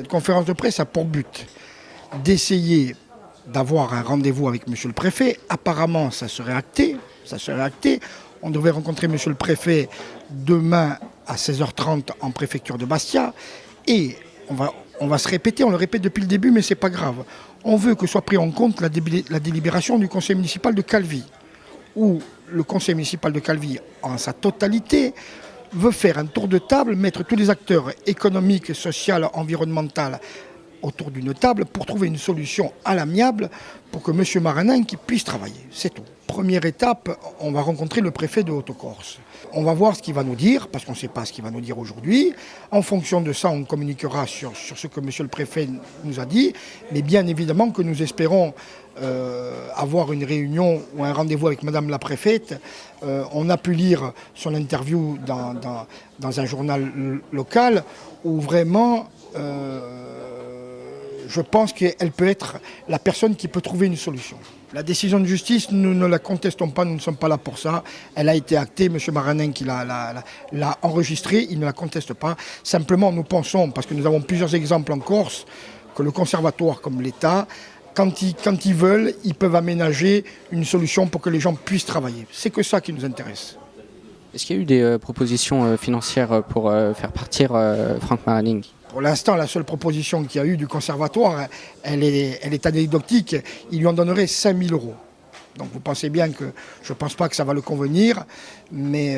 Cette conférence de presse a pour but d'essayer d'avoir un rendez-vous avec M. le Préfet. Apparemment, ça serait acté. On devrait rencontrer M. le Préfet demain à 16h30 en préfecture de Bastia. Et on va se répéter, on le répète depuis le début, mais ce n'est pas grave. On veut que soit pris en compte la délibération du conseil municipal de Calvi, où le conseil municipal de Calvi, en sa totalité, veut faire un tour de table, mettre tous les acteurs économiques, sociaux, environnementaux autour d'une table pour trouver une solution à l'amiable pour que M. Maranin puisse travailler. C'est tout. Première étape, on va rencontrer le préfet de Haute-Corse. On va voir ce qu'il va nous dire, parce qu'on ne sait pas ce qu'il va nous dire aujourd'hui. En fonction de ça, on communiquera sur ce que M. le préfet nous a dit. Mais bien évidemment que nous espérons avoir une réunion ou un rendez-vous avec Madame la préfète. On a pu lire son interview dans un journal local où vraiment... je pense qu'elle peut être la personne qui peut trouver une solution. La décision de justice, nous ne la contestons pas, nous ne sommes pas là pour ça. Elle a été actée, M. Maranin qui l'a enregistrée, il ne la conteste pas. Simplement, nous pensons, parce que nous avons plusieurs exemples en Corse, que le conservatoire comme l'État, quand ils veulent, ils peuvent aménager une solution pour que les gens puissent travailler. C'est que ça qui nous intéresse. Est-ce qu'il y a eu des propositions financières pour faire partir Franck Maranin ? Pour l'instant, la seule proposition qu'il y a eu du conservatoire, elle est anecdotique. Il lui en donnerait 5 000 €. Donc vous pensez bien que je ne pense pas que ça va le convenir, mais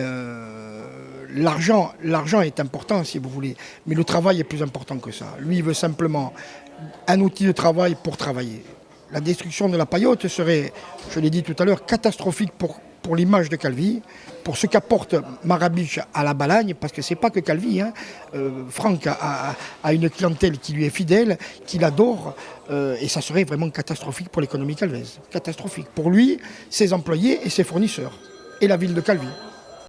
l'argent est important si vous voulez. Mais le travail est plus important que ça. Lui, il veut simplement un outil de travail pour travailler. La destruction de la paillote serait, je l'ai dit tout à l'heure, catastrophique pour l'image de Calvi, pour ce qu'apporte Marabiche à la Balagne, parce que ce n'est pas que Calvi. Franck a une clientèle qui lui est fidèle, qui l'adore, et ça serait vraiment catastrophique pour l'économie calvaise. Catastrophique pour lui, ses employés et ses fournisseurs, et la ville de Calvi.